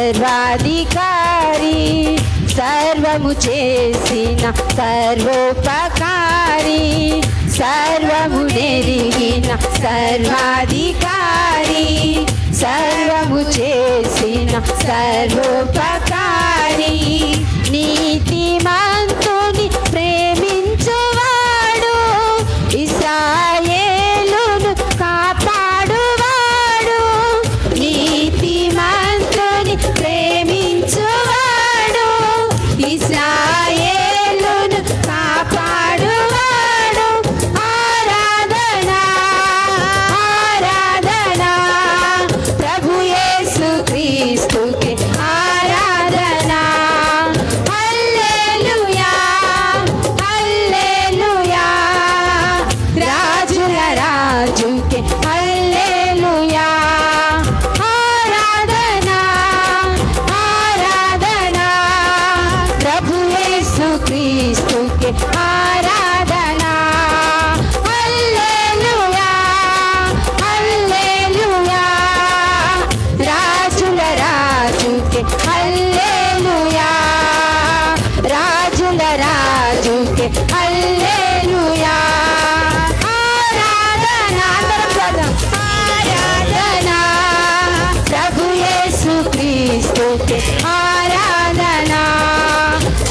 సర్వాధికారి, సర్వము చేసిన సర్వోపకారి, సర్వము నెరిగిన సర్వాధికారి, సర్వము చేసిన సర్వోపకారి, నీతిమంతుని ప్రేమించువాడు, ఇశ్రాయేలును కాపాడువాడు, నీతిమంతుని ప్రేమించువాడు, ఇశ్రాయేలును కాపాడువాడు. ఆరాధన ఆరాధన ప్రభు యేసు క్రీస్తుకే ఆరాధన. హల్లెలూయా హల్లెలూయా రాజుల రాజుకే హల్లెలూయా. ఆరాధన ఆరాధన ప్రభు యేసు క్రీస్తుకే ఆరాధన. హల్లెలూయా హల్లెలూయా రాజుల రాజుకే హల్లెలూయా, రాజుల రాజుకే హల్లెలూయా. ఆరాధన అందరం పదం ఆరాధన ప్రభు యేసు క్రీస్తుకే ఆరాధన.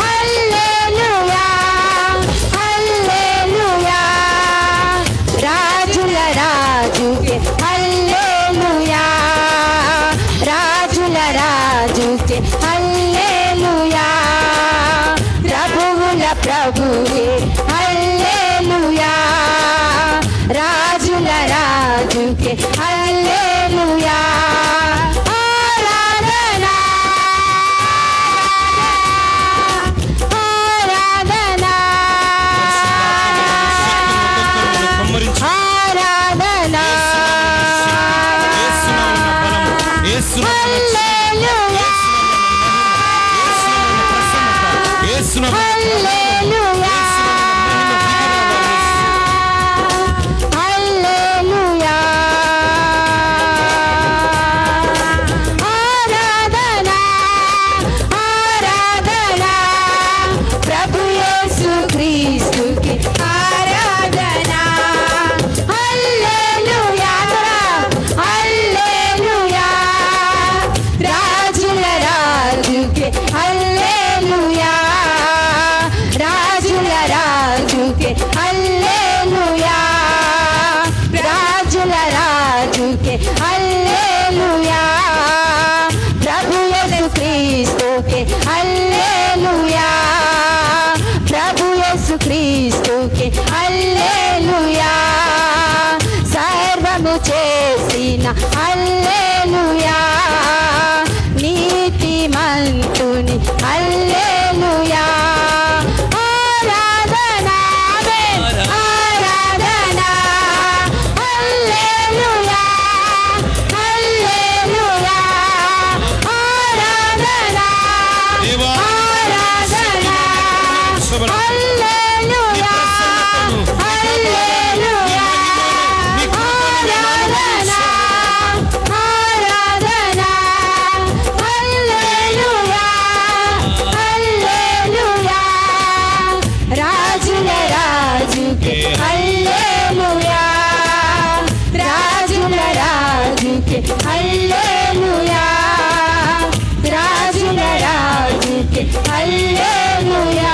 హల్లెలూయా హల్లెలూయా రాజుల రాజుకే హల్లెలూయా, రాజుల రాజుకే హల్లెలూయా, ప్రభువుల ప్రభువే హల్లెలూయా, రాజుల రాజుకే హల్లెలూయా. ఆరాధన ఆరాధన ఆరాధన హల్లెలూయా హల్లెలూయా హల్లెలూయా. ఆరాధన ఆరాధన ప్రభు యేసు క్రీస్తుకి ఆరాధన. హల్లెలూయా హల్లెలూయా రాజుల రాజుకే హల్లెలూయా, రాజుల రాజుకే హల్లెలూయా, రాజుల రాజుకే హల్లెలూయా, ప్రభు యేసు క్రీస్తుకే హల్లెలూయా, ప్రభు యేసు క్రీస్తుకే హల్లెలూయా, సర్వము చేసిన హల్లెలూయా, నీతిమంతుని హల్లెలూయా. ఆరాధన ఆరాధన హల్లెలూయా హల్లెలూయా ఆరాధన ఆరాధన హల్లెలూయా హల్లెలూయా ఆరాధన ఆరాధన హల్లెలూయా హల్లెలూయా రాజుల రాజుకే హల్లెలూయా, రాజుల రాజుకే హల్లెలూయా, రాజుల రాజుకే హల్లెలూయా.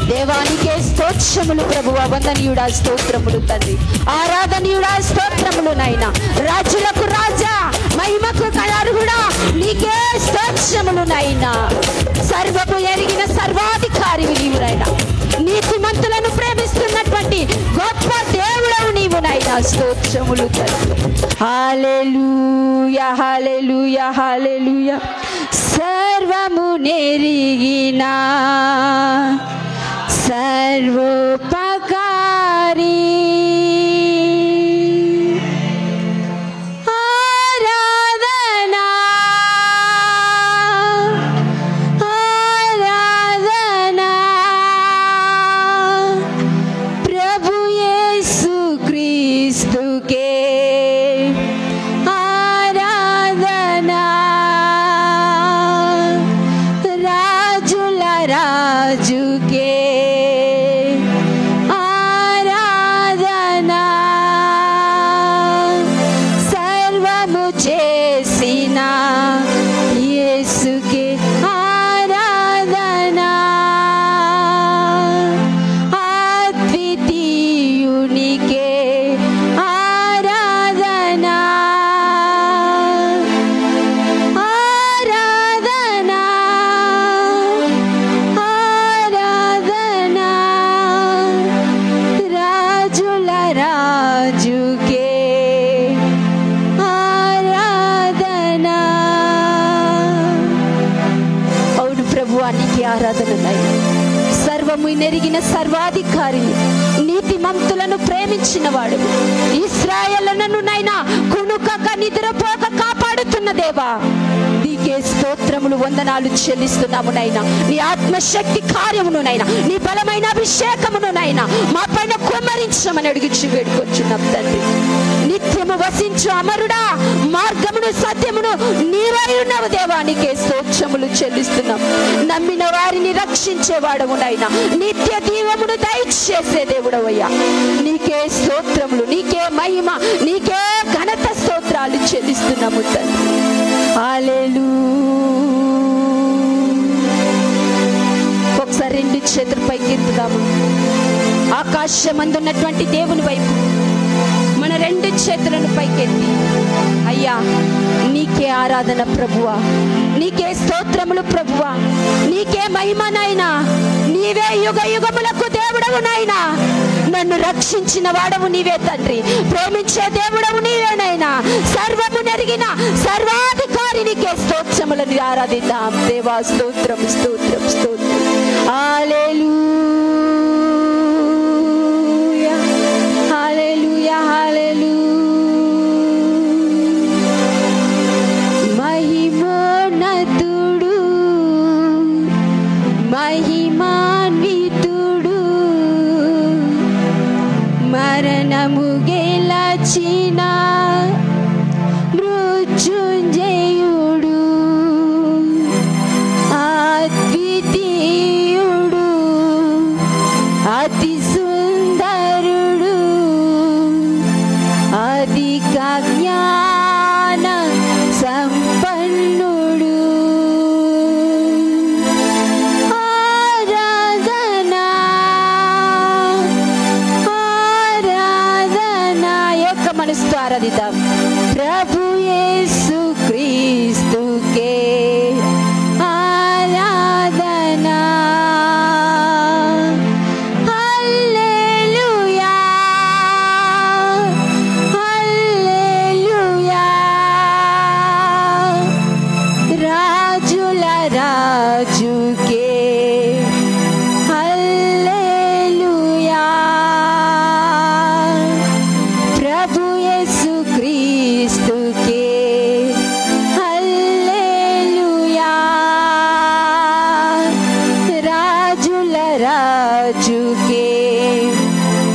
దేవానికే స్తోత్రములు ప్రభువా, వందనీయుడా స్తోత్రములు తండ్రి, ఆరాధనీయుడా స్తోత్రములు నాయన, రాజులకు రాజా మహిమకు కళార్హుడా నీకే స్తోత్రములు నాయన. సర్వము ఎరిగిన సర్వాధికారివి నీవు నాయన, నీతిమంతులను ప్రేమిస్తున్నటువంటి గొప్ప దేవుడవు నీవు నాయన, స్తోత్రములు తండ్రి. హల్లెలూయా హల్లెలూయా హల్లెలూయా సర్వము నెరిగిన సర్వోపకారి, ఆరాధన ఆరాధన ప్రభు యేసు క్రీస్తుకే ఆరాధన. ఆరాధన నాయనా. సర్వము నెరిగిన సర్వాధికారి, నీతిమంతులను ప్రేమించిన వాడు, ఇశ్రాయేలును నైనా కునుకక నిద్రపోక కాపాడుతున్న దేవా, నీకే స్తోత్రములు వందనాలు చెల్లిస్తున్నాము నైనా. నీ ఆత్మశక్తి కార్యమును నైనా, నీ బలమైన అభిషేకమును నైనా మా పైన కుమ్మరించమని అడిగించి వేడుకొచ్చున్నాం తండ్రి. నిత్యము వసించు అమరుడా, మార్గమును సత్యమును నీవై ఉన్నావు దేవా, నీకే స్తోత్రములు చెల్లిస్తున్నాం. నమ్మిన వారిని రక్షించేవాడవు నైనా, నిత్య దీవమును దయచేసే దేవుడవయ్యా, నీకే స్తోత్రములు, నీకే మహిమ, నీకే ఘనత స్తోత్రాలు చెల్లిస్తున్నాము తండ్రి. హల్లెలూయా. ఒకసారి రెండు చేతుల పైకి ఎత్తుదాము. ఆకాశమందున్నటువంటి దేవుని వైపు మన రెండు చేతులను పైకెత్తి, అయ్యా నీకే ఆరాధన ప్రభువా, నీకే స్తోత్రములు ప్రభువా, నీకే మహిమనైనా, నీవే యుగ యుగములకు దేవుడవు నాయనా. నన్ను రక్షించిన వాడవు నీవే తండ్రి, ప్రేమించే దేవుడవు నీవేనైనా. సర్వము నెరిగిన సర్వాధికారి నీకే స్తోత్రములను ఆరాధిద్దాం దేవా. స్తోత్రం స్తోత్రం స్తోత్రం. హల్లెలూయా హల్లెలూయా హల్లెలూయా. మహిమోన్నతుడు, మహిమాన్వితుడు, మరణము గెలచిన మృత్యుంజయుడు, అద్వితీయుడు, అతి సుందరుడు, అధిక జ్ఞాన సంపన్నుడు. ఆరాధనా ఆరాధనా. యొక్క మనసుతో ఆరాధిద్దాం. ప్రభు యేసు క్రీస్తుకే ఆరాధనా. హల్లెలూయా హల్లెలూయా. రాజుల రాజుకే హల్లెలూయా. ప్రభు యేసు క్రీస్తుకే హల్లెలూయా. రాజుల రాజుకే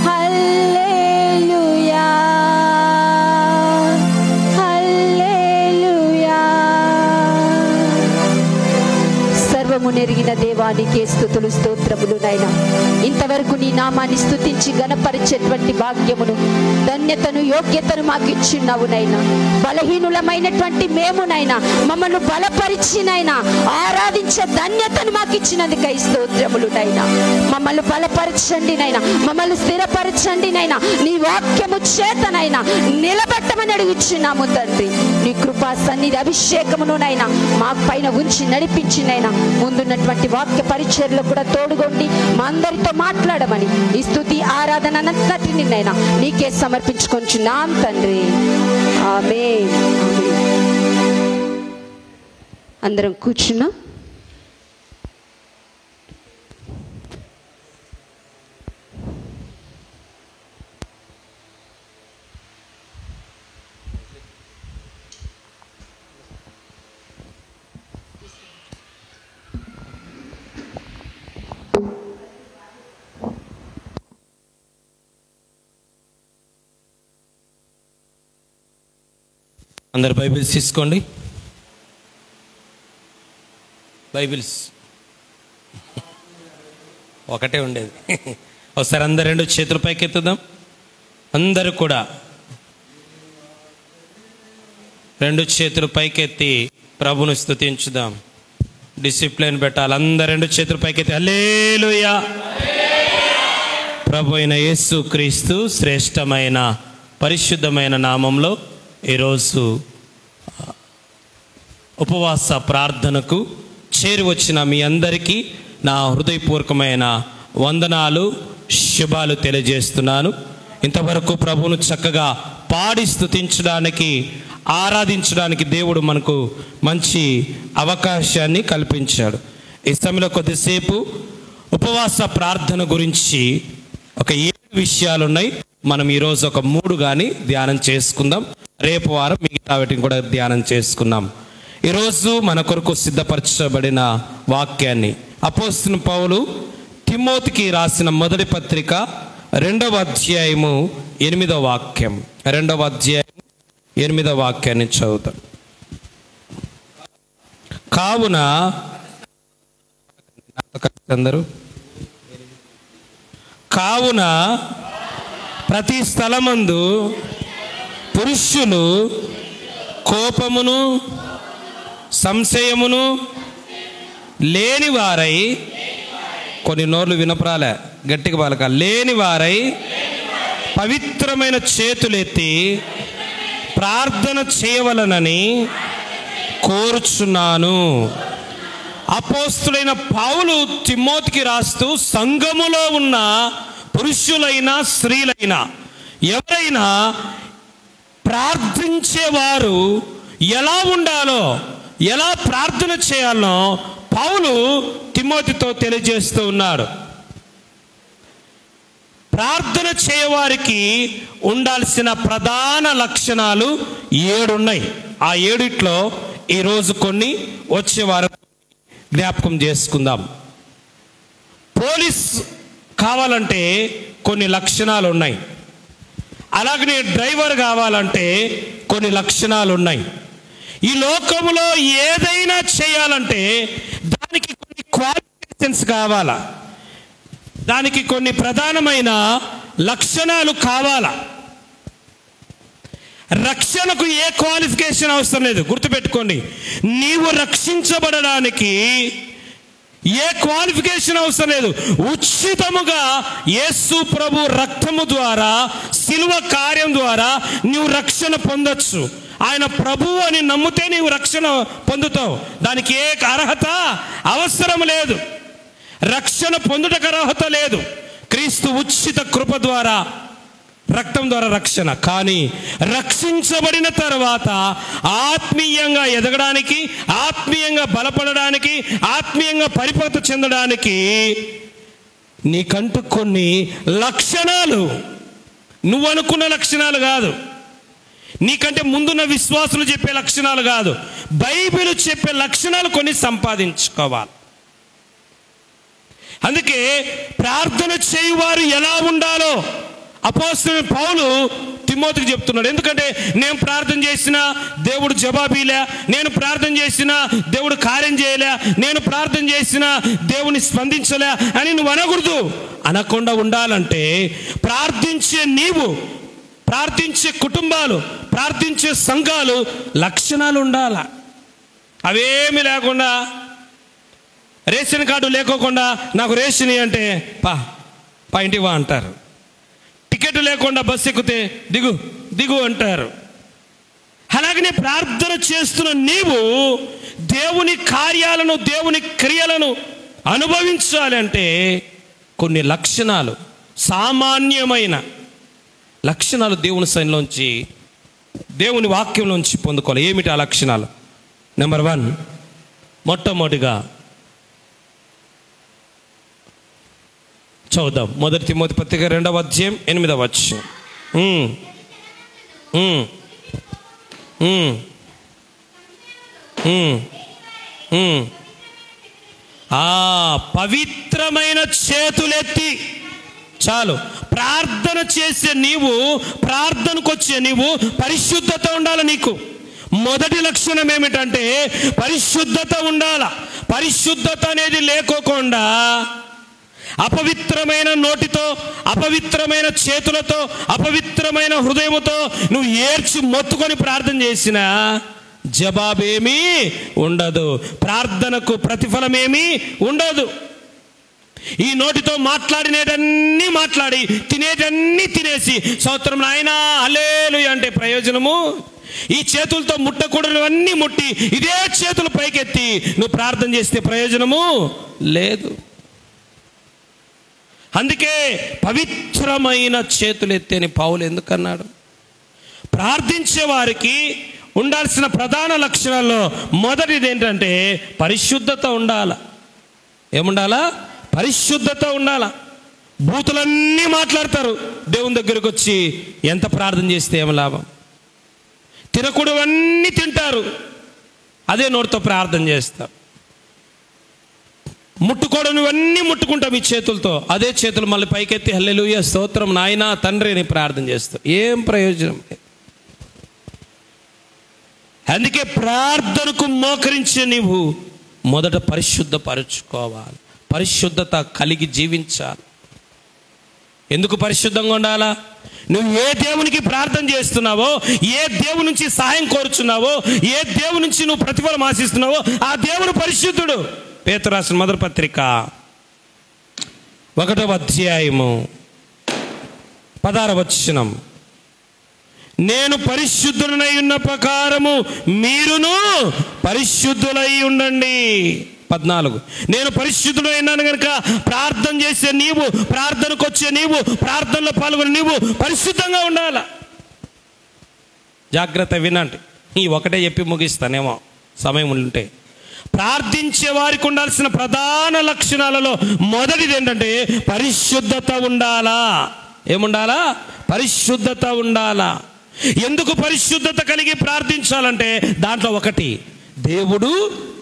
హల్లెలూయా హల్లెలూయా. సర్వము నెరిగిన దేవానికి స్తుతులు స్తోత్రములు నాయనా. ఇంతవరకు నీ నామాన్ని స్తుతించి గణపరిచేటువంటి భాగ్యమును, ధన్యతను, యోగ్యతను మాకు ఇచ్చిన్నావు నైనా. బలహీనులమైనటువంటి మేమునైనా మమ్మల్ని బలపరిచినైనా ఆరాధించే ధన్యతను మాకు ఇచ్చినందుకై స్తోత్రములు నైనా. మమ్మల్ని బలపరచండి నైనా, మమ్మల్ని స్థిరపరచండి నైనా. నీ వాక్యము చేతనైనా నిలబెట్టమని అడుగుచున్నాము తండ్రి. నీ కృపా సన్నిధి అభిషేకమును నైనా మా పైన ఉంచి నడిపించినైనా, ముందున్నటువంటి వాక్య పరిచర్లో కూడా తోడుగొండి మా అందరితో మాట్లాడమని ఈ స్తుతి ఆరాధన అంతటిని నైనా నీకే సమర్పించుకొంచున్నాం తండ్రి. ఆమేన్. అందరం కూర్చున్నాం. అందరు బైబిల్స్ తీసుకోండి. బైబిల్స్ ఒకటే ఉండేది. ఒకసారి అందరు రెండు చేతుల పైకి ఎత్తుదాం. అందరూ కూడా రెండు చేతులు పైకెత్తి ప్రభును స్తుతించుదాం. డిసిప్లిన్ పెట్టాలి. అందరు రెండు చేతులు పైకెత్తి హల్లెలూయా. ప్రభు అయిన యేసు క్రీస్తు శ్రేష్టమైన పరిశుద్ధమైన నామంలో ఈరోజు ఉపవాస ప్రార్థనకు చేరి వచ్చిన మీ అందరికీ నా హృదయపూర్వకమైన వందనాలు, శుభాలు తెలియజేస్తున్నాను. ఇంతవరకు ప్రభువును చక్కగా పాడి స్తుతించడానికి, ఆరాధించడానికి దేవుడు మనకు మంచి అవకాశాన్ని కల్పించాడు. ఈ సమయంలో కొద్దిసేపు ఉపవాస ప్రార్థన గురించి ఒక 7 విషయాలు ఉన్నాయి. మనం ఈరోజు ఒక 3 కానీ ధ్యానం చేసుకుందాం. రేపు వారం మిగతా వాటిని కూడా ధ్యానం చేసుకుందాం. ఈరోజు మన కొరకు సిద్ధపరచబడిన వాక్యాన్ని అపోస్తలుడైన పౌలు తిమోతికి రాసిన మొదటి పత్రిక 2వ అధ్యాయము 8వ వాక్యం. 2వ అధ్యాయం 8వ వాక్యాన్ని చదువుతాం. కావున ప్రతి స్థలమందు పురుషులు కోపమును సంశయమును లేని వారై, కొన్ని నోర్లు వినపరాలే, గట్టిగా పలక, లేని వారై పవిత్రమైన చేతులెత్తి ప్రార్థన చేయవలనని కోరుచున్నాను. అపోస్తులైన పౌలు తిమోతికి రాస్తూ సంఘములో ఉన్న పురుషులైనా స్త్రీలైనా ఎవరైనా ప్రార్థించేవారు ఎలా ఉండాలో, ఎలా ప్రార్థన చేయాలో పౌలు తిమోతితో తెలియజేస్తూ ఉన్నాడు. ప్రార్థన చేయవారికి ఉండాల్సిన ప్రధాన లక్షణాలు 7 ఉన్నాయి. ఆ 7 ఈరోజు కొన్ని, వచ్చే వారం జ్ఞాపకం చేసుకుందాం. పోలీస్ కావాలంటే కొన్ని లక్షణాలు ఉన్నాయి. అలాగనే డ్రైవర్ కావాలంటే కొన్ని లక్షణాలు ఉన్నాయి. ఈ లోకంలో ఏదైనా చేయాలంటే దానికి కొన్ని క్వాలిఫికేషన్స్ కావాలా, దానికి కొన్ని ప్రధానమైన లక్షణాలు కావాలా. రక్షణకు ఏ క్వాలిఫికేషన్ అవసరం లేదు, గుర్తుపెట్టుకోండి. నీవు రక్షించబడడానికి ఏ క్వాలిఫికేషన్ అవసరం లేదు. ఉచితముగా యేసు ప్రభు రక్తము ద్వారా, శిలువ కార్యం ద్వారా నీవు రక్షణ పొందొచ్చు. ఆయన ప్రభు అని నమ్మితే నీవు రక్షణ పొందుతావు. దానికి ఏ అర్హత అవసరం లేదు. రక్షణ పొందుటకు అర్హత లేదు. క్రీస్తు ఉచిత కృప ద్వారా, రక్తం ద్వారా రక్షణ. కానీ రక్షించబడిన తర్వాత ఆత్మీయంగా ఎదగడానికి, ఆత్మీయంగా బలపడడానికి, ఆత్మీయంగా పరిపక్వత చెందడానికి నీకంటూ కొన్ని లక్షణాలు, నువ్వు అనుకున్న లక్షణాలు కాదు, నీకంటే ముందున్న విశ్వాసులు చెప్పే లక్షణాలు కాదు, బైబిల్ చెప్పే లక్షణాలు కొన్ని సంపాదించుకోవాలి. అందుకే ప్రార్థన చేయువారు ఎలా ఉండాలో అపోస్తలుడైన పౌలు తిమోతికి చెప్తున్నాడు. ఎందుకంటే నేను ప్రార్థన చేసినా దేవుడు జవాబీలే, నేను ప్రార్థన చేసినా దేవుడు కార్యం చేయలే, నేను ప్రార్థన చేసినా దేవుని స్పందించలే అని నువ్వు అనకూడదు. అనకుండా ఉండాలంటే ప్రార్థించే నీవు, ప్రార్థించే కుటుంబాలు, ప్రార్థించే సంఘాలు లక్షణాలు ఉండాల. అవేమి లేకుండా, రేషన్ కార్డు లేకోకుండా నాకు రేషన్ అంటే పా ఇంటికి వా అంటారు. టికెట్ లేకుండా బస్సు ఎక్కితే దిగు దిగు అంటారు. అలాగనే ప్రార్థన చేస్తున్న నీవు దేవుని కార్యాలను, దేవుని క్రియలను అనుభవించాలి అంటే కొన్ని లక్షణాలు, సామాన్యమైన లక్షణాలు దేవుని సన్నిధిలోంచి, దేవుని వాక్యంలోంచి పొందుకోవాలి. ఏమిటి ఆ లక్షణాలు? నెంబర్ 1, మొట్టమొదటిగా చదువుదాం. 1 తిమోతి పత్రిక 2వ అధ్యాయం 8వ వచనం. పవిత్రమైన చేతులెత్తి, చాలు. ప్రార్థన చేసే నీవు, ప్రార్థనకు వచ్చే నీవు పరిశుద్ధత ఉండాలి. నీకు మొదటి లక్షణం ఏమిటంటే పరిశుద్ధత ఉండాల. పరిశుద్ధత అనేది లేకోకుండా అపవిత్రమైన నోటితో, అపవిత్రమైన చేతులతో, అపవిత్రమైన హృదయముతో నువ్వు ఏడ్చి మొత్తుకొని ప్రార్థన చేసినా జవాబేమీ ఉండదు, ప్రార్థనకు ప్రతిఫలమేమీ ఉండదు. ఈ నోటితో మాట్లాడినేటన్నీ మాట్లాడి, తినేటన్నీ తినేసి స్తోత్రం నాయనా హల్లెలూయా అంటే ప్రయోజనము. ఈ చేతులతో ముట్టకూడనివన్నీ ముట్టి ఇదే చేతులు పైకెత్తి నువ్వు ప్రార్థన చేస్తే ప్రయోజనము లేదు. అందుకే పవిత్రమైన చేతులు ఎత్తి అని పౌలు ఎందుకన్నాడు? ప్రార్థించే వారికి ఉండాల్సిన ప్రధాన లక్షణాల్లో మొదటిది ఏంటంటే పరిశుద్ధత ఉండాలి. ఏముండాలా? పరిశుద్ధత ఉండాలా. బూతులన్నీ మాట్లాడతారు, దేవుని దగ్గరకు వచ్చి ఎంత ప్రార్థన చేస్తే ఏం లాభం? తినకూడవన్నీ తింటారు, అదే నోటితో ప్రార్థన చేస్తారు. ముట్టుకోవడనివన్నీ ముట్టుకుంటాం ఈ చేతులతో, అదే చేతులు మళ్ళీ పైకెత్తి హల్లెలూయా స్తోత్రం నాయనా తండ్రి అని ప్రార్థన చేస్తాం. ఏం ప్రయోజనం? అందుకే ప్రార్థనకు మోకరించే నీవు మొదట పరిశుద్ధపరచుకోవాలి, పరిశుద్ధత కలిగి జీవించాలి. ఎందుకు పరిశుద్ధంగా ఉండాలా? నువ్వు ఏ దేవునికి ప్రార్థన చేస్తున్నావో, ఏ దేవుని నుంచి సహాయం కోరుచున్నావో, ఏ దేవుని నుంచి నువ్వు ప్రతిఫలం ఆశిస్తున్నావో ఆ దేవుడు పరిశుద్ధుడు. పేతురు రాసిన మొదటి పత్రిక 1వ అధ్యాయము 16వ వచనం, నేను పరిశుద్ధులై ఉన్న ప్రకారము మీరును పరిశుద్ధులై ఉండండి. 14, నేను పరిశుద్ధుడైనాను కనుక ప్రార్థన చేసే నీవు, ప్రార్థనకు వచ్చే నీవు, ప్రార్థనలో పాల్గొనే నీవు పరిశుద్ధంగా ఉండాల. జాగ్రత్త వినండి, ఈ ఒకటే చెప్పి ముగిస్తానేమో సమయం ఉంటే. ప్రార్థించే వారికి ఉండాల్సిన ప్రధాన లక్షణాలలో మొదటిది ఏంటంటే పరిశుద్ధత ఉండాలా. ఏముండాలా? పరిశుద్ధత ఉండాలా. ఎందుకు పరిశుద్ధత కలిగి ప్రార్థించాలంటే దాంట్లో ఒకటి, దేవుడు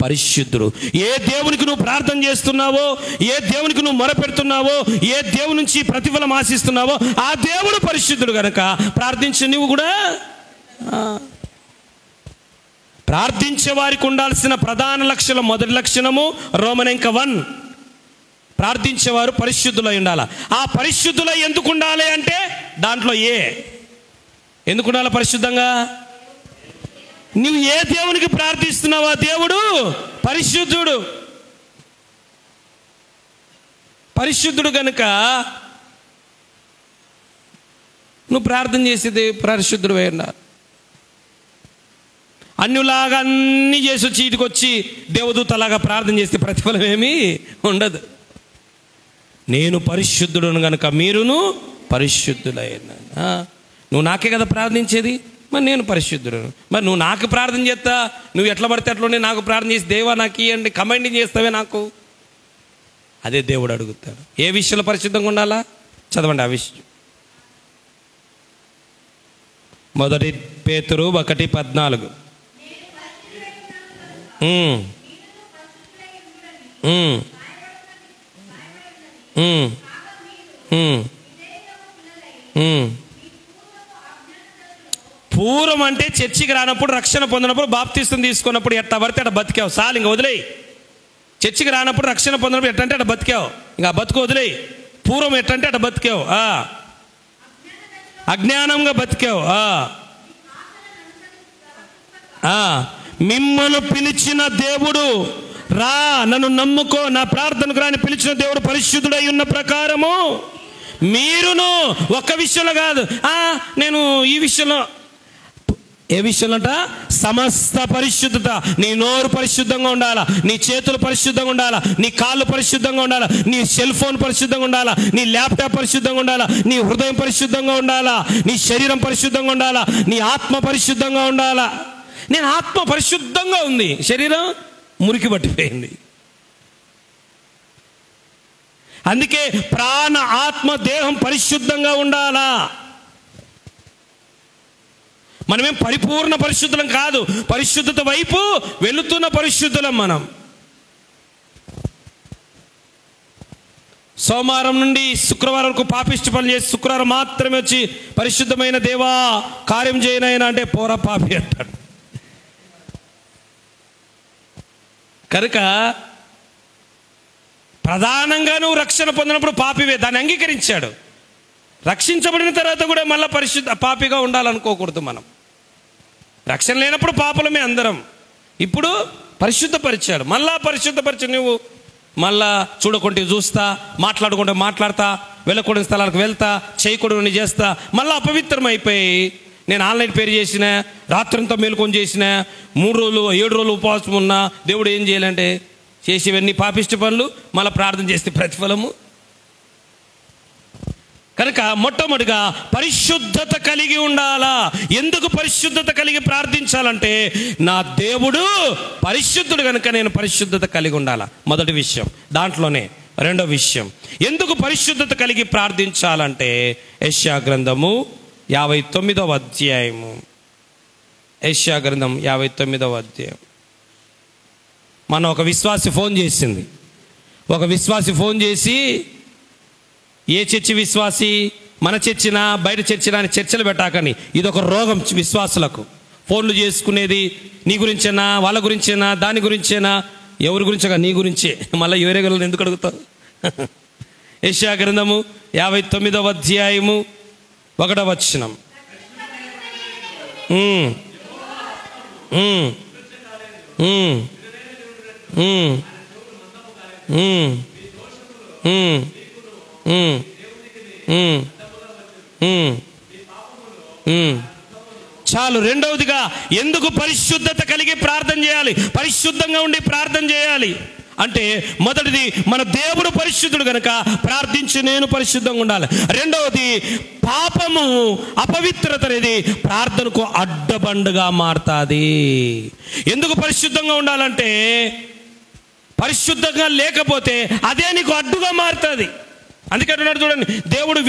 పరిశుద్ధుడు. ఏ దేవునికి నువ్వు ప్రార్థన చేస్తున్నావో, ఏ దేవునికి నువ్వు మొరపెడుతున్నావో, ఏ దేవుని నుంచి ప్రతిఫలం ఆశిస్తున్నావో ఆ దేవుడు పరిశుద్ధుడు కనుక ప్రార్థించే నువ్వు కూడా. ప్రార్థించే వారికి ఉండాల్సిన ప్రధాన లక్షణం, మొదటి లక్షణము రోమనెంక 1, ప్రార్థించేవారు పరిశుద్ధులై ఉండాలి. ఆ పరిశుద్ధులై ఎందుకు ఉండాలి అంటే దాంట్లో ఎందుకు ఉండాలి పరిశుద్ధంగా? నువ్వు ఏ దేవునికి ప్రార్థిస్తున్నావో ఆ దేవుడు పరిశుద్ధుడు. పరిశుద్ధుడు కనుక నువ్వు ప్రార్థన చేసేది పరిశుద్ధుడు ఉండాలి. అన్యులాగా అన్నీ చేసి చీటికి వచ్చి దేవదూతలాగా ప్రార్థన చేస్తే ప్రతిఫలం ఏమీ ఉండదు. నేను పరిశుద్ధుడును కనుక మీరును పరిశుద్ధులైనా. నువ్వు నాకే కదా ప్రార్థించేది, మరి నేను పరిశుద్ధుడు. మరి నువ్వు నాకు ప్రార్థన చేస్తా, నువ్వు ఎట్లా పడితే అట్లనే నాకు ప్రార్థన చేసి దేవా నాకు ఇవ్వండి కమాండింగ్ చేస్తావే నాకు. అదే దేవుడు అడుగుతాడు. ఏ విషయంలో పరిశుద్ధంగా ఉండాలా? చదవండి ఆ విషయం. 1 పేతురు 1:14. పూర్వం అంటే చర్చికి రానప్పుడు, రక్షణ పొందినప్పుడు, బాప్తిస్తం తీసుకున్నప్పుడు ఎట్లా పడితే అట్లా బతికావు. సాల్ ఇంకా వదిలేయి. చర్చికి రానప్పుడు, రక్షణ పొందినప్పుడు ఎట్టంటే అట్లా బతికావు, ఇంకా బతుకు వదిలేయి. పూర్వం ఎట్టంటే అట్లా బతికావు, అజ్ఞానంగా బతికావు. మిమ్మల్ని పిలిచిన దేవుడు, రా నన్ను నమ్ముకో, నా ప్రార్థనకు రాని పిలిచిన దేవుడు పరిశుద్ధుడై ఉన్న ప్రకారము మీరును. ఒక్క విషయంలో కాదు, నేను ఈ విషయంలో, ఏ విషయంలో అంట? సమస్త పరిశుద్ధత. నీ నోరు పరిశుద్ధంగా ఉండాలా, నీ చేతులు పరిశుద్ధంగా ఉండాలా, నీ కాళ్ళు పరిశుద్ధంగా ఉండాలా, నీ సెల్ ఫోన్ పరిశుద్ధంగా ఉండాలా, నీ ల్యాప్టాప్ పరిశుద్ధంగా ఉండాలా, నీ హృదయం పరిశుద్ధంగా ఉండాలా, నీ శరీరం పరిశుద్ధంగా ఉండాలా, నీ ఆత్మ పరిశుద్ధంగా ఉండాలా. నేను ఆత్మ పరిశుద్ధంగా ఉంది, శరీరం మురికి పట్టిపోయింది. అందుకే ప్రాణ ఆత్మ దేహం పరిశుద్ధంగా ఉండాలా. మనమేం పరిపూర్ణ పరిశుద్ధులం కాదు, పరిశుద్ధత వైపు వెళుతున్న పరిశుద్ధులం మనం. సోమవారం నుండి శుక్రవారం వరకు పాపిష్టి పనులు చేసి శుక్రవారం మాత్రమే వచ్చి పరిశుద్ధమైన దేవా కార్యం చేయనైనా అంటే పోరా పాపి అంటాడు. కనుక ప్రధానంగా నువ్వు రక్షణ పొందినప్పుడు పాపివే, దాన్ని అంగీకరించాడు. రక్షించబడిన తర్వాత కూడా మళ్ళీ పాపిగా ఉండాలనుకోకూడదు మనం. రక్షణ లేనప్పుడు పాపలమే అందరం. ఇప్పుడు పరిశుద్ధపరిచాడు, మళ్ళా పరిశుద్ధపరిచి నువ్వు మళ్ళా చూడకుంటే చూస్తా, మాట్లాడుకుంటే మాట్లాడతా, వెళ్ళకూడని స్థలాలకు వెళ్తా, చేయకూడని చేస్తా, మళ్ళీ అపవిత్రం అయిపోయి నేను ఆన్లైన్ పేరు చేసిన, రాత్రంతా మేలుకొని చేసిన, 3 రోజులు 7 రోజులు ఉపవాసం ఉన్నా, దేవుడు ఏం చేయాలంటే చేసేవన్నీ పాపిష్టి పనులు, మళ్ళీ ప్రార్థన చేస్తే ప్రతిఫలము. కనుక మొట్టమొదటిగా పరిశుద్ధత కలిగి ఉండాలా. ఎందుకు పరిశుద్ధత కలిగి ప్రార్థించాలంటే నా దేవుడు పరిశుద్ధుడు కనుక నేను పరిశుద్ధత కలిగి ఉండాలా, మొదటి విషయం. దాంట్లోనే రెండో విషయం, ఎందుకు పరిశుద్ధత కలిగి ప్రార్థించాలంటే యెషయా గ్రంథము 59వ అధ్యాయము. యెషయా గ్రంథం 59వ అధ్యాయం. మన ఒక విశ్వాసి ఫోన్ చేసింది. ఒక విశ్వాసి ఫోన్ చేసి, ఏ చర్చి విశ్వాసి, మన చర్చినా బయట చర్చినా అని చర్చలు పెట్టాకని, ఇదొక రోగం విశ్వాసులకు. ఫోన్లు చేసుకునేది నీ గురించేనా, వాళ్ళ గురించేనా, దాని గురించేనా, ఎవరి గురించగా, నీ గురించే. మళ్ళీ వేరే గలను ఎందుకు అడుగుతావు? యెషయా గ్రంథము 59వ అధ్యాయము 1వ వచనం. చాలు. రెండవదిగా ఎందుకు పరిశుద్ధత కలిగి ప్రార్థన చేయాలి, పరిశుద్ధంగా ఉండి ప్రార్థన చేయాలి అంటే, మొదటిది మన దేవుడు పరిశుద్ధుడు కనుక ప్రార్థించి నేను పరిశుద్ధంగా ఉండాలి. రెండవది పాపము, అపవిత్రత అనేది ప్రార్థనకు అడ్డబండగా మారుతుంది. ఎందుకు పరిశుద్ధంగా ఉండాలంటే, పరిశుద్ధంగా లేకపోతే అదే నీకు అడ్డుగా మారుతుంది. అందుకంటున్నాడు చూడండి, దేవుడు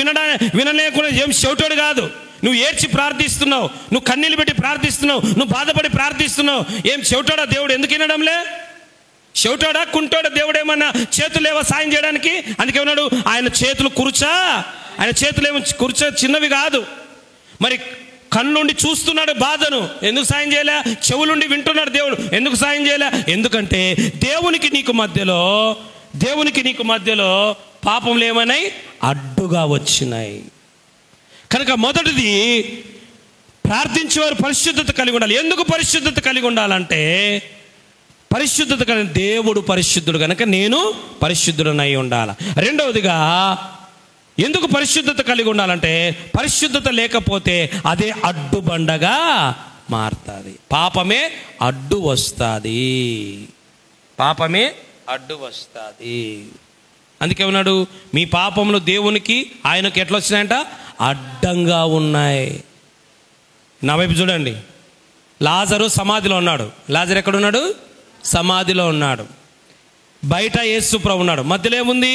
వినలేకుండా ఏం చెవిటోడు కాదు. నువ్వు ఏడ్చి ప్రార్థిస్తున్నావు, నువ్వు కన్నీళ్ళు పెట్టి ప్రార్థిస్తున్నావు, నువ్వు బాధపడి ప్రార్థిస్తున్నావు, ఏం చెవిటోడా దేవుడు? ఎందుకు వినడంలే? చెవిటోడా కుంటోడా దేవుడు? ఏమన్నా చేతులు ఏవో సాయం చేయడానికి? అందుకే ఉన్నాడు, ఆయన చేతులు కుర్చా, ఆయన చేతులు ఏమో కుర్చా చిన్నవి కాదు. మరి కళ్ళుండి చూస్తున్నాడు బాధను, ఎందుకు సాయం చేయలే? చెవులుండి వింటున్నాడు దేవుడు, ఎందుకు సాయం చేయలే? ఎందుకంటే దేవునికి నీకు మధ్యలో పాపములు ఏమైనాయి? అడ్డుగా వచ్చినాయి. కనుక మొదటిది ప్రార్థించేవారు పరిశుద్ధత కలిగి ఉండాలి. ఎందుకు పరిశుద్ధత కలిగి ఉండాలంటే, పరిశుద్ధత కలిగి దేవుడు పరిశుద్ధుడు కనుక నేను పరిశుద్ధుడనై ఉండాలి. రెండవదిగా ఎందుకు పరిశుద్ధత కలిగి ఉండాలంటే, పరిశుద్ధత లేకపోతే అదే అడ్డుబండగా మారుతుంది. పాపమే అడ్డు వస్తుంది. అందుకే ఉన్నాడు, మీ పాపములు దేవునికి ఆయనకు ఎట్లా వచ్చినాయంట? అడ్డంగా ఉన్నాయి. నా వైపు చూడండి, లాజరు సమాధిలో ఉన్నాడు. లాజరు ఎక్కడున్నాడు? సమాధిలో ఉన్నాడు. బయట యేసుప్రభు ఉన్నాడు. మధ్యలో ఏముంది?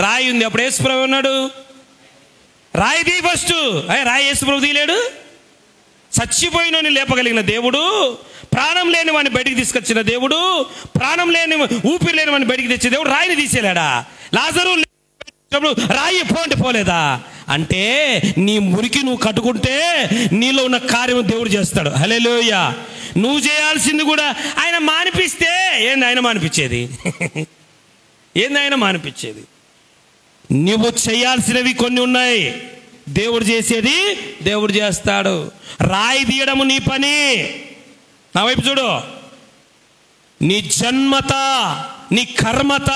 రాయి ఉంది. అప్పుడు యేసుప్రభు ఉన్నాడు, రాయి తీ ఫస్ట్. రాయి యేసుప్రభు తీయలేడు. చచ్చిపోయినని లేపగలిగిన దేవుడు, ప్రాణం లేని వాడిని బయటికి తీసుకొచ్చిన దేవుడు, ప్రాణం లేని ఊపిరి లేని వాడిని బయటికి తెచ్చే దేవుడు రాయిని తీసేలేడా? లాజరు రాయి పోండి పోలేదా? అంటే నీ మురికి నువ్వు కట్టుకుంటే నీలో ఉన్న కార్యం దేవుడు చేస్తాడు. హల్లెలూయా. నువ్వు చేయాల్సింది కూడా ఆయన మానిపిస్తే ఏంది ఆయన మానిపించేది? నువ్వు చేయాల్సినవి కొన్ని ఉన్నాయి, దేవుడు చేసేది దేవుడు చేస్తాడు. రాయి తీయడము నీ పని. నా వైపు చూడు, నీ జన్మత, నీ కర్మత,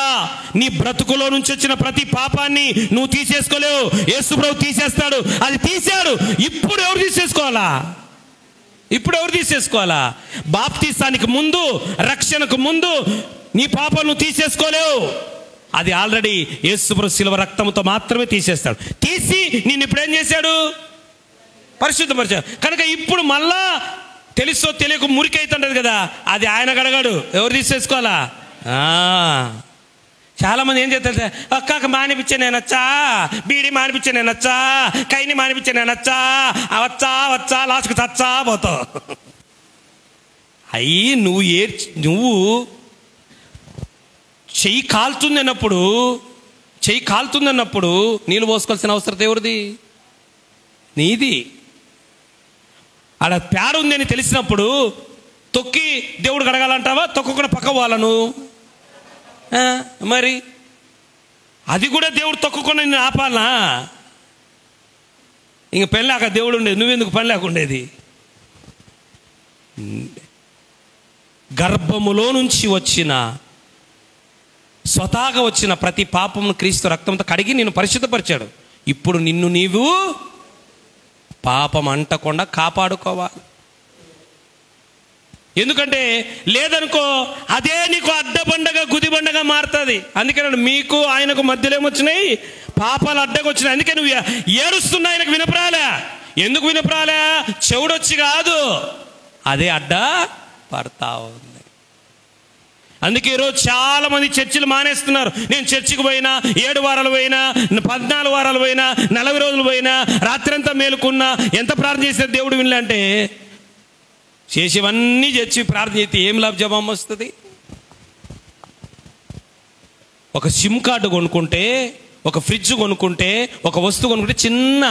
నీ బ్రతుకులో నుంచి వచ్చిన ప్రతి పాపాన్ని నువ్వు తీసేసుకోలేవు. యేసుప్రభు తీసేస్తాడు. అది తీశాడు. ఇప్పుడు ఎవరు తీసేసుకోవాలా? బాప్తిసానికి ముందు, రక్షణకు ముందు నీ పాపాలు నువ్వు తీసేసుకోలేవు. అది ఆల్రెడీ యేసుప్రభు శిలువ రక్తంతో మాత్రమే తీసేస్తాడు. తీసి నిన్ను ఇప్పుడు ఏం చేశాడు? పరిశుద్ధపరిచాడు. కనుక ఇప్పుడు మళ్ళా తెలుసో తెలియక మురికి అవుతుంటది కదా, అది ఆయన గడగాడు. ఎవరు తీసేసుకోవాలా? చాలా మంది ఏం చేస్తారు, అక్కకి మానిపించే నేనొచ్చా, బీడి మానిపించే నేనొచ్చా, కైని మానిపించే నేనొచ్చా, వచ్చా లాస్ట్కి చచ్చా పోతావు. అయ్యి నువ్వు చెయ్యి కాలుతుందన్నప్పుడు నీళ్ళు పోసుకోవాల్సిన అవసరం ఎవరిది? నీది. ఆడ పేడ ఉంది అని తెలిసినప్పుడు తొక్కి దేవుడు కడగాలంటావా? తొక్కకుండా పక్క పోవాలను. మరి అది కూడా దేవుడు తొక్కకుండా నేను ఆపాలనా? ఇంక పని లేక దేవుడు ఉండేది, నువ్వెందుకు పని లేకుండేది? గర్భములో నుంచి వచ్చిన స్వతహాగా వచ్చిన ప్రతి పాపమును క్రీస్తు రక్తంతో కడిగి నిన్ను పరిశుద్ధపరిచాడు. ఇప్పుడు నిన్ను నీవు పాపం అంటకుండా కాపాడుకోవాలి. ఎందుకంటే లేదనుకో అదే నీకు అడ్డబండగా గుదిబండగా మారుతుంది. అందుకని మీకు ఆయనకు మధ్యలో ఏమొచ్చినాయి? పాపాలు అడ్డకొచ్చినాయి. అందుకే నువ్వు ఏడుస్తున్నా ఆయనకు వినపరాలే. ఎందుకు వినపరాలే? చెవుడొచ్చి కాదు, అదే అడ్డ పడతా ఉంది. అందుకే ఈరోజు చాలా మంది చర్చిలు మానేస్తున్నారు. నేను చర్చికి పోయినా, 7 వారాలు పోయినా, 14 వారాలు పోయినా, 40 రోజులు పోయినా, రాత్రంతా మేలుకున్నా, ఎంత ప్రార్థన చేస్తే దేవుడు వినలేంటే చేసేవన్నీ చర్చి ప్రార్థన చేస్తే ఏం లాభం వస్తుంది? ఒక సిమ్ కార్డు కొనుక్కుంటే, ఒక ఫ్రిడ్జ్ కొనుక్కుంటే, ఒక వస్తువు కొనుక్కుంటే చిన్న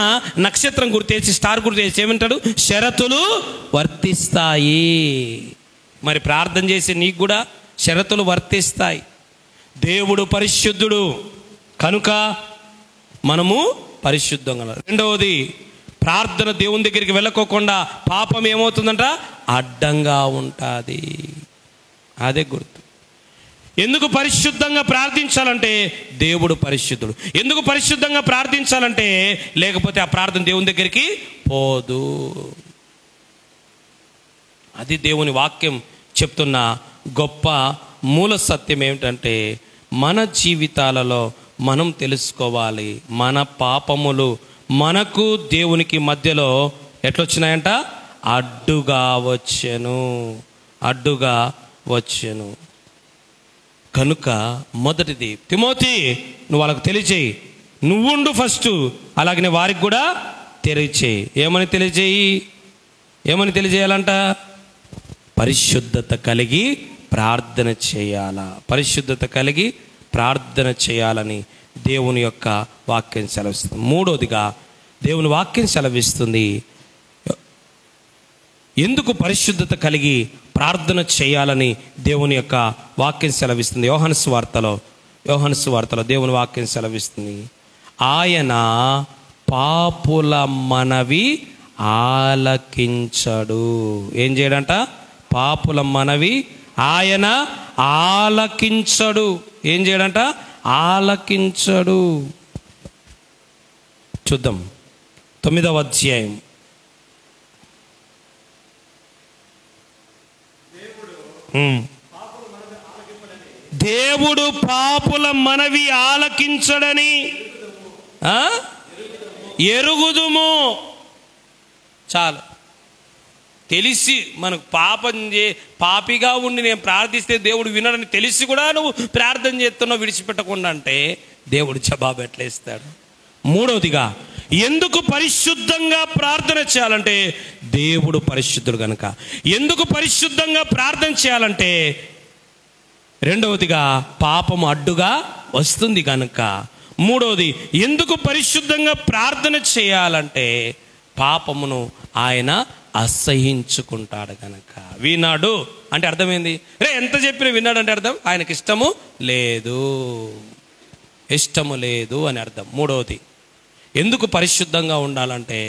నక్షత్రం గుర్తేసి, స్టార్ గుర్తేసి ఏమంటాడు? షరతులు వర్తిస్తాయి. మరి ప్రార్థన చేసే నీకు కూడా షరతులు వర్తిస్తాయి. దేవుడు పరిశుద్ధుడు కనుక మనము పరిశుద్ధంగా. రెండవది, ప్రార్థన దేవుని దగ్గరికి వెళ్ళకోకుండా పాపం ఏమవుతుందంట? అడ్డంగా ఉంటుంది. అదే గుర్తు. ఎందుకు పరిశుద్ధంగా ప్రార్థించాలంటే దేవుడు పరిశుద్ధుడు. ఎందుకు పరిశుద్ధంగా ప్రార్థించాలంటే లేకపోతే ఆ ప్రార్థన దేవుని దగ్గరికి పోదు. అది దేవుని వాక్యం చెప్తున్న గొప్ప మూల సత్యం ఏమిటంటే, మన జీవితాలలో మనం తెలుసుకోవాలి, మన పాపములు మనకు దేవునికి మధ్యలో ఎట్లొచ్చినాయంట? అడ్డుగా వచ్చెను. కనుక మొదటిది, తిమోతి నువ్వు వాళ్ళకు తెలియచేయి, నువ్వుండు ఫస్ట్, అలాగనే వారికి కూడా తెలియచేయి. ఏమని తెలియజేయాలంట? పరిశుద్ధత కలిగి ప్రార్థన చేయాలా, పరిశుద్ధత కలిగి ప్రార్థన చేయాలని దేవుని యొక్క వాక్యం సెలవిస్తుంది. మూడోదిగా దేవుని వాక్యం సెలవిస్తుంది ఎందుకు పరిశుద్ధత కలిగి ప్రార్థన చేయాలని దేవుని యొక్క వాక్యం సెలవిస్తుంది. యోహాను సువార్తలో దేవుని వాక్యం సెలవిస్తుంది, ఆయన పాపుల మనవి ఆలకించడు. ఏం చేయడంట? పాపుల మనవి ఆయన ఆలకించడు. ఏం చేయడంట? ఆలకించడు. చూద్దాం 9వ అధ్యాయం. దేవుడు పాపుల మనవి ఆలకించడని ఎరుగుదుము. చాలు. తెలిసి మనకు పాపిగా ఉండి నేను ప్రార్థిస్తే దేవుడు వినడని తెలిసి కూడా నువ్వు ప్రార్థన చేస్తున్నావు విడిచిపెట్టకుండా అంటే దేవుడు జవాబు ఎట్లా ఇస్తాడు? మూడవదిగా, ఎందుకు పరిశుద్ధంగా ప్రార్థన చేయాలంటే దేవుడు పరిశుద్ధుడు కనుక. ఎందుకు పరిశుద్ధంగా ప్రార్థన చేయాలంటే రెండవదిగా పాపము అడ్డుగా వస్తుంది కనుక. మూడవది, ఎందుకు పరిశుద్ధంగా ప్రార్థన చేయాలంటే పాపమును ఆయన అసహించుకుంటాడు కనుక. విన్నాడు అంటే అర్థమైంది. ఎంత చెప్పినా విన్నాడు అంటే అర్థం ఆయనకి ఇష్టము లేదు అని అర్థం. మూడవది, ఎందుకు పరిశుద్ధంగా ఉండాలంటే,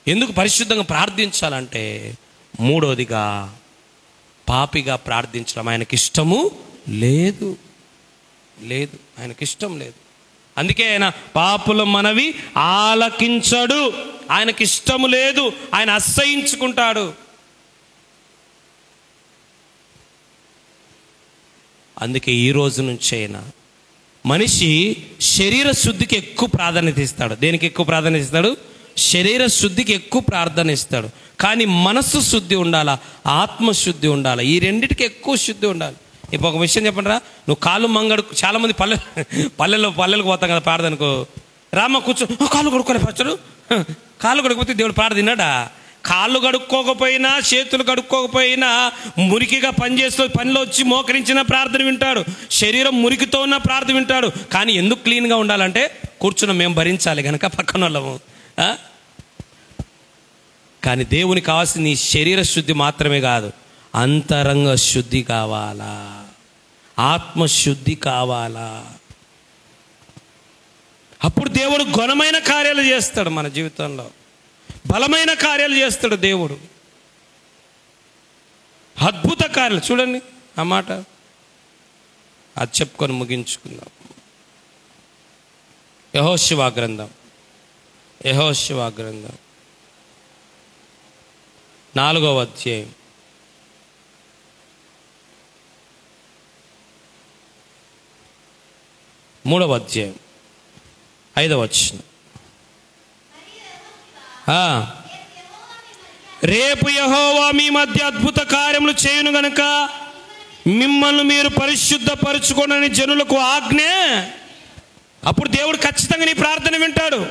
ఎందుకు పరిశుద్ధంగా ప్రార్థించాలంటే మూడవదిగా పాపిగా ప్రార్థించడం ఆయనకి ఇష్టము లేదు. ఆయనకి ఇష్టం లేదు. అందుకే ఆయన పాపుల మనవి ఆలకించడు. ఆయనకి ఇష్టము లేదు, ఆయన అసహించుకుంటాడు. అందుకే ఈ రోజు నుంచి అయినా మనిషి శరీర శుద్ధికి ఎక్కువ ప్రాధాన్యత ఇస్తాడు. దేనికి ఎక్కువ ప్రాధాన్యత ఇస్తాడు? శరీర శుద్ధికి ఎక్కువ ప్రార్థన ఇస్తాడు. కానీ మనస్సు శుద్ధి ఉండాలా, ఆత్మశుద్ధి ఉండాలా, ఈ రెండిటికి ఎక్కువ శుద్ధి ఉండాలి. ఇప్పుడు ఒక విషయం చెప్పండిరా, నువ్వు కాళ్ళు మంగడు, చాలామంది పల్లెలకు పోతాం కదా ప్రార్థనకు, రామ కూర్చో, కాళ్ళు కడుక్కోలే పచ్చడు, కాళ్ళు కడుక్కోపోతే దేవుడు ప్రార్థన తిన్నాడా? కాళ్ళు కడుక్కోకపోయినా చేతులు కడుక్కోకపోయినా మురికిగా పనిచేస్తూ పనిలో వచ్చి మోకరించిన ప్రార్థన వింటాడు. శరీరం మురికితో ఉన్న ప్రార్థన వింటాడు. కానీ ఎందుకు క్లీన్గా ఉండాలంటే కూర్చున్న మేము భరించాలి కనుక పక్కన వాళ్ళము. కానీ దేవునికి కావాల్సిన నీ శరీర శుద్ధి మాత్రమే కాదు, అంతరంగ శుద్ధి కావాలా, ఆత్మశుద్ధి కావాలా. అప్పుడు దేవుడు ఘనమైన కార్యాలు చేస్తాడు మన జీవితంలో, బలమైన కార్యాలు చేస్తాడు దేవుడు, అద్భుత కార్యాలు. చూడండి ఆ మాట, అది చెప్పుకొని ముగించుకుందాం. యెహోషువ గ్రంథం 4వ అధ్యాయం 3వ అధ్యాయం 5వ వచనం. రేపు యెహోవా మీ మధ్య అద్భుత కార్యములు చేయును గనుక మిమ్మల్ని మీరు పరిశుద్ధపరచుకోనని జనులకు ఆజ్ఞ. అప్పుడు దేవుడు ఖచ్చితంగా నీ ప్రార్థన వింటాడు.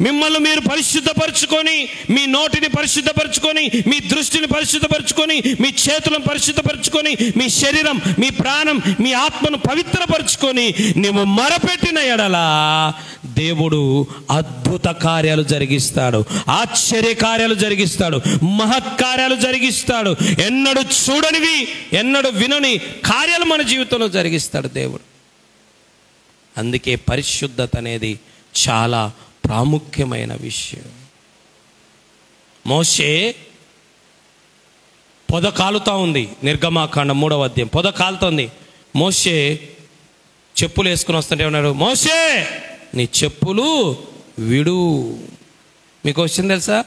మిమ్మల్ని మీరు పరిశుద్ధపరచుకొని, మీ నోటిని పరిశుద్ధపరచుకొని, మీ దృష్టిని పరిశుద్ధపరచుకొని, మీ చేతులను పరిశుద్ధపరచుకొని, మీ శరీరం, మీ ప్రాణం, మీ ఆత్మను పవిత్రపరచుకొని నీవు మొరపెట్టిన ఎడల దేవుడు అద్భుత కార్యాలు జరిగిస్తాడు, ఆశ్చర్య కార్యాలు జరిగిస్తాడు, మహత్కార్యాలు జరిగిస్తాడు. ఎన్నడూ చూడనివి, ఎన్నడూ వినని కార్యాలు మన జీవితంలో జరిగిస్తాడు దేవుడు. అందుకే పరిశుద్ధత అనేది చాలా ప్రాముఖ్యమైన విషయం. మోషే పొద కాలుతా ఉంది, నిర్గమాకాండం 3వ అధ్యాయం. పొద కాలుతోంది. మోషే చెప్పులు వేసుకుని వస్తుంటే ఉన్నాడు, మోషే నీ చెప్పులు విడు. మీకు వచ్చింది తెలుసా?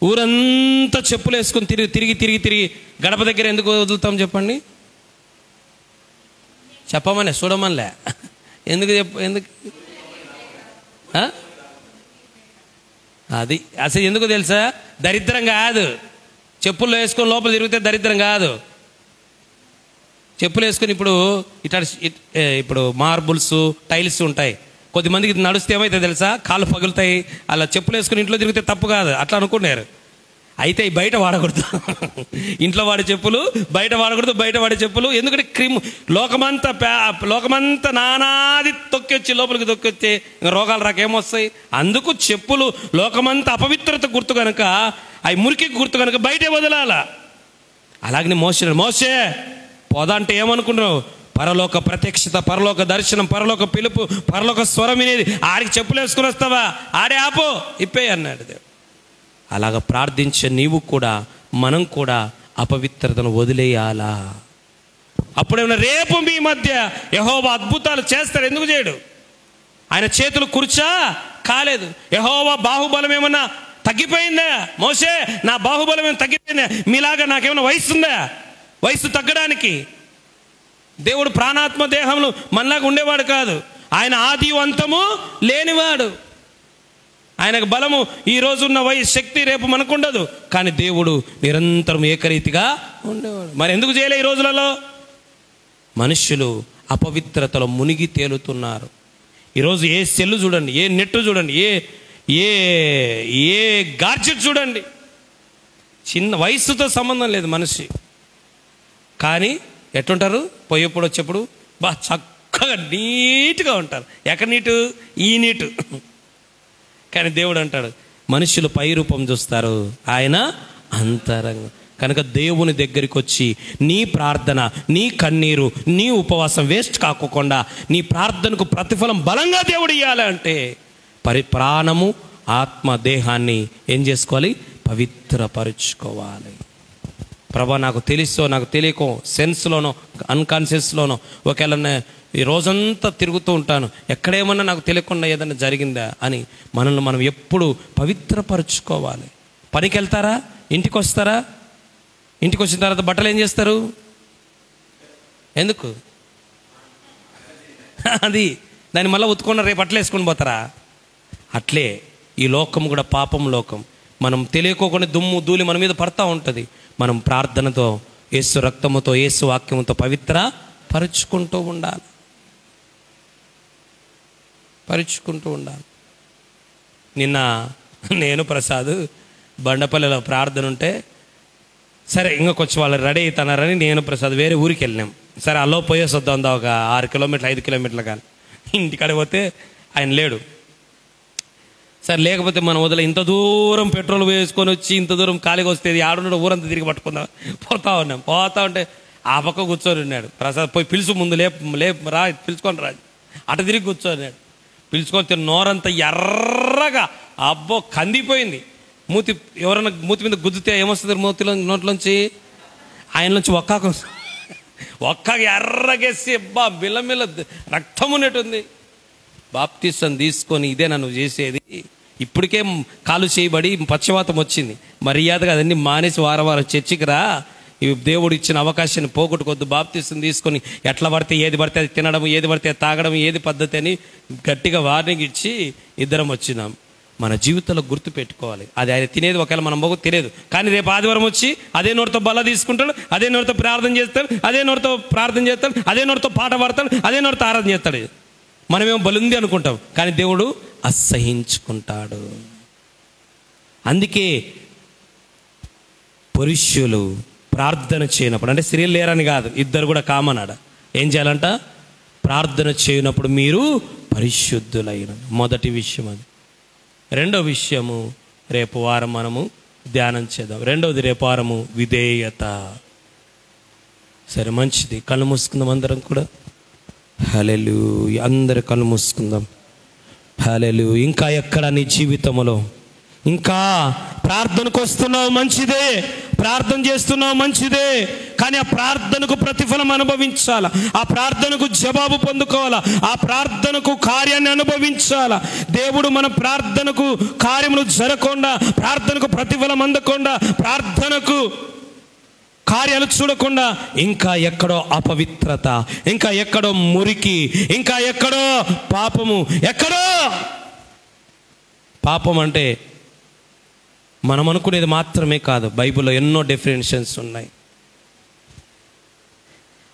ఊరంతా చెప్పులు వేసుకుని తిరిగి గడప దగ్గర ఎందుకు వదులుతాం చెప్పండి? చెప్పమనే, చూడమనిలే. ఎందుకు అది అసలు ఎందుకు తెలుసా? దరిద్రం కాదు. చెప్పులు వేసుకొని లోపల తిరిగితే దరిద్రం కాదు. చెప్పులు వేసుకొని ఇప్పుడు మార్బుల్స్, టైల్స్ ఉంటాయి. కొద్దిమందికి నడిస్తే ఏమైతే తెలుసా? కాళ్ళు పగులుతాయి. అలా చెప్పులు వేసుకుని ఇంట్లో తిరిగితే తప్పు కాదు, అట్లా అనుకున్నారు. అయితే బయట వాడకూడదు. ఇంట్లో వాడే చెప్పులు బయట వాడకూడదు. బయట వాడే చెప్పులు ఎందుకంటే లోకమంతా నానాది తొక్కొచ్చి లోపలికి తొక్కొచ్చి రోగాలు రాకేమొస్తాయి. అందుకు చెప్పులు లోకమంతా అపవిత్రత గుర్తు కనుక, అవి మురికి గుర్తు కనుక బయటే వదలాల. అలాగనే మోసే పొద అంటే ఏమనుకుంటున్నావు? పరలోక ప్రత్యక్షత, పరలోక దర్శనం, పరలోక పిలుపు, పరలోక స్వరం వినేది. ఆడికి చెప్పులు వేసుకుని వస్తావా? ఆడే ఆపో, ఇప్పే అన్నాడు దేవుడు. అలాగ ప్రార్థించే నీవు కూడా, మనం కూడా అపవిత్రతను వదిలేయాలా. అప్పుడేమన్నా రేపు మీ మధ్య యెహోవా అద్భుతాలు చేస్తాడు. ఎందుకు చేయడు? ఆయన చేతులు కూర్చా కాలేదు. యెహోవా బాహుబలం ఏమన్నా తగ్గిపోయిందా? మోసే నా బాహుబలం ఏమైనా తగ్గిపోయిందా? మీలాగా నాకేమైనా వయసు ఉందా? వయసు తగ్గడానికి దేవుడు ప్రాణాత్మ దేహంలో మనలాగా ఉండేవాడు కాదు. ఆయన ఆది అంతము లేనివాడు. ఆయనకు బలము ఈ రోజున్న శక్తి రేపు మనకు ఉండదు. కానీ దేవుడు నిరంతరం ఏకరీతిగా ఉండేవాడు. మరి ఎందుకు చేయలే? ఈ రోజులలో మనుష్యులు అపవిత్రతలో మునిగి తేలుతున్నారు. ఈరోజు ఏ సెల్లు చూడండి, ఏ నెట్ చూడండి, ఏ గాడ్జెట్ చూడండి, చిన్న వయసుతో సంబంధం లేదు మనిషి. కానీ ఎట్లుంటారు? పోయేప్పుడు వచ్చేప్పుడు చక్కగా నీట్గా ఉంటారు. ఎక్కడ నీటు? ఈ నీటు. కానీ దేవుడు అంటాడు మనుషులు పై రూపం చూస్తారు, ఆయన అంతరంగం. కనుక దేవుని దగ్గరికి వచ్చి నీ ప్రార్థన, నీ కన్నీరు, నీ ఉపవాసం వేస్ట్ కాకోకుండా నీ ప్రార్థనకు ప్రతిఫలం బలంగా దేవుడు ఇవ్వాలంటే ప్రాణము, ఆత్మ, దేహాన్ని ఏం చేసుకోవాలి? పవిత్రపరుచుకోవాలి. ప్రభా నాకు తెలుసో నాకు తెలియకో, సెన్స్లోనో అన్కాన్షియస్లోనో ఒకవేళ ఈ రోజంతా తిరుగుతూ ఉంటాను, ఎక్కడేమన్నా నాకు తెలియకుండా ఏదైనా జరిగిందా అని మనల్ని మనం ఎప్పుడు పవిత్రపరుచుకోవాలి. పనికి వెళ్తారా? ఇంటికి వస్తారా? ఇంటికి వచ్చిన తర్వాత బట్టలు ఏం చేస్తారు? ఎందుకు? అది దాన్ని మళ్ళీ ఉతుకున్న రేపు అట్లా వేసుకొని పోతారా? అట్లే ఈ లోకం కూడా పాపం లోకం. మనం తెలియకోకుండా దుమ్ము ధూళి మన మీద పడతా ఉంటుంది. మనం ప్రార్థనతో, యేసు రక్తముతో, యేసు వాక్యముతో పరుచుకుంటూ ఉండాలి. నిన్న నేను ప్రసాద్ బండపల్లిలో ప్రార్థన ఉంటే, సరే ఇంకా కొంచెం వాళ్ళు రెడీ అవుతున్నారని నేను ప్రసాద్ వేరే ఊరికి వెళ్ళినాం. సరే అల్లో పోయేసి వద్దాం, ఒక 6 కిలోమీటర్లు 5 కిలోమీటర్లు. కానీ ఇంటికాడ పోతే ఆయన లేడు. సరే లేకపోతే మనం వదిలే ఇంత దూరం పెట్రోల్ వేసుకొని వచ్చి ఇంత దూరం ఖాళీగా వస్తే ఆడున్నాడు ఊరంతా తిరిగి పట్టుకుందాం. పోతా ఉంటే ఆ పక్క కూర్చొని ఉన్నాడు. ప్రసాద్ పోయి పిలుచు, ముందు లేపు రా, పిలుచుకొని రా. అట తిరిగి కూర్చోన్నాడు. పిలుచుకొని నోరంతా ఎర్రగా అబ్బో కందిపోయింది. ఎవరైనా మూతి మీద గుద్దితే ఏమొస్తుంది? నోట్లోంచి ఆయనలోంచి ఒక్కగా ఎర్రగేసి అబ్బా బిల్లమిల్ల రక్తం ఉన్నట్టుంది. బాప్తిసం తీసుకొని ఇదే నన్ను చేసేది, ఇప్పటికే కాలు చేయబడి పక్షవాతం వచ్చింది, మర్యాదగా అదన్నీ మానేసి వారం చర్చికి రా, ఈ దేవుడు ఇచ్చిన అవకాశాన్ని పోగొట్టుకొద్దు. బాప్తిసం తీసుకొని ఎట్లా పడితే ఏది పడితే అది తినడం, ఏది పడితే తాగడం, ఏది పద్ధతి అని గట్టిగా వార్నింగ్ ఇచ్చి ఇద్దరం వచ్చినాం. మన జీవితంలో గుర్తు పెట్టుకోవాలి, అది ఆయన తినేది ఒకవేళ మనం మొగ్గు తెలియదు, కానీ రేపు ఆదివారం వచ్చి అదే నోటితో బల్ల తీసుకుంటాడు, అదే నోటితో ప్రార్థన చేస్తాడు, అదే నోటితో ప్రార్థన చేస్తాడు, అదే నోటితో పాట పాడతాడు, అదే నోటితో ఆరాధన చేస్తాడు. మనమేమో బలుంది అనుకుంటాం, కానీ దేవుడు అసహించుకుంటాడు. అందుకే పురుషులు ప్రార్థన చేయనప్పుడు, అంటే స్త్రీలు లేరని కాదు, ఇద్దరు కూడా కామన్ ఆడ, ఏం చేయాలంట? ప్రార్థన చేయనప్పుడు మీరు పరిశుద్ధులైన. మొదటి విషయం అది. రెండో విషయము రేపు వారం మనము ధ్యానం చేద్దాం. రెండవది రేపు వారము విధేయత. సరే, మంచిది. కళ్ళు మూసుకుందాం అందరం కూడా. హల్లెలూయా. అందరు కళ్ళు మూసుకుందాం. హల్లెలూయా. ఇంకా ఎక్కడ నీ జీవితంలో ఇంకా ప్రార్థనకు వస్తున్నావు, మంచిదే, ప్రార్థన చేస్తున్నావు, మంచిదే, కానీ ఆ ప్రార్థనకు ప్రతిఫలం అనుభవించాలా, ఆ ప్రార్థనకు జవాబు పొందుకోవాలా, ఆ ప్రార్థనకు కార్యాన్ని అనుభవించాలా. దేవుడు మన ప్రార్థనకు కార్యములు జరగకుండా, ప్రార్థనకు ప్రతిఫలం అందకుండా, ప్రార్థనకు కార్యాలు చూడకుండా ఇంకా ఎక్కడో అపవిత్రత, ఇంకా ఎక్కడో మురికి, ఇంకా ఎక్కడో పాపము, ఎక్కడో పాపం అంటే మనం అనుకునేది మాత్రమే కాదు, బైబిల్లో ఎన్నో డెఫినేషన్స్ ఉన్నాయి.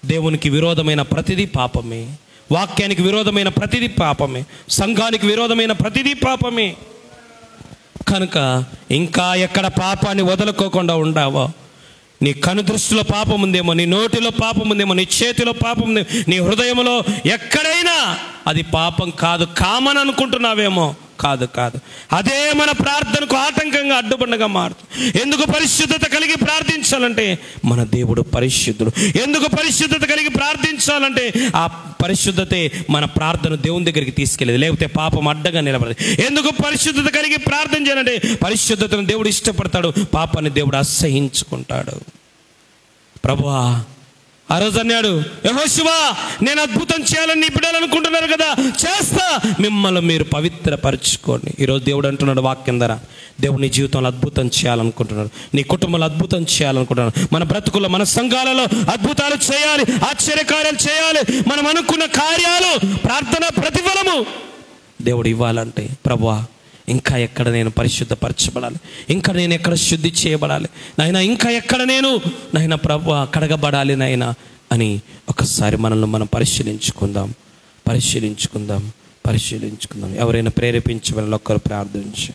దేవునికి విరోధమైన ప్రతిదీ పాపమే, వాక్యానికి విరోధమైన ప్రతిదీ పాపమే, సంఘానికి విరోధమైన ప్రతిదీ పాపమే. కనుక ఇంకా ఎక్కడ పాపాన్ని వదులుకోకుండా ఉండావో, నీ కను దృష్టిలో పాపం ఉందేమో, నీ నోటిలో పాపం ఉందేమో, నీ చేతిలో పాపం ఉందేమో, నీ హృదయంలో ఎక్కడైనా అది పాపం కాదు, కామన్ అనుకుంటున్నావేమో, కాదు కాదు, అదే మన ప్రార్థనకు ఆటంకంగా అడ్డుబండగా మారుతుంది. ఎందుకు పరిశుద్ధత కలిగి ప్రార్థించాలంటే మన దేవుడు పరిశుద్ధుడు. ఎందుకు పరిశుద్ధత కలిగి ప్రార్థించాలంటే ఆ పరిశుద్ధతే మన ప్రార్థన దేవుని దగ్గరికి తీసుకెళ్ళేది, లేకపోతే పాపం అడ్డగా నిలబడదు. ఎందుకు పరిశుద్ధత కలిగి ప్రార్థన చేయాలంటే పరిశుద్ధతను దేవుడు ఇష్టపడతాడు, పాపాన్ని దేవుడు అసహించుకుంటాడు. ప్రభువా, ఆ రోజు అన్నాడు యెహోషువ, నేను అద్భుతం చేయాలని నీ బిడ్డలు అనుకుంటున్నారు కదా, చేస్తా, మిమ్మల్ని మీరు పవిత్రపరచుకోండి. ఈరోజు దేవుడు అంటున్నాడు వాక్యం ద్వారా, దేవుడు నీ జీవితంలో అద్భుతం చేయాలనుకుంటున్నాడు, నీ కుటుంబంలో అద్భుతం చేయాలనుకుంటున్నాడు, మన బ్రతుకుల్లో మన సంఘాలలో అద్భుతాలు చేయాలి, ఆశ్చర్యకార్యాలు చేయాలి. మనం అనుకున్న కార్యాలు ప్రార్థన ప్రతిఫలము దేవుడు ఇవ్వాలంటే, ప్రభువా ఇంకా ఎక్కడ నేను పరిశుద్ధపరచబడాలి, ఇంకా నేను ఎక్కడ శుద్ధి చేయబడాలి నాయనా, ఇంకా ఎక్కడ నేను నాయనా ప్రభువా కడగబడాలి నాయనా అని ఒకసారి మనల్ని మనం పరిశీలించుకుందాం. ఎవరైనా ప్రేరేపించమని ఒక్కరు ప్రార్థించి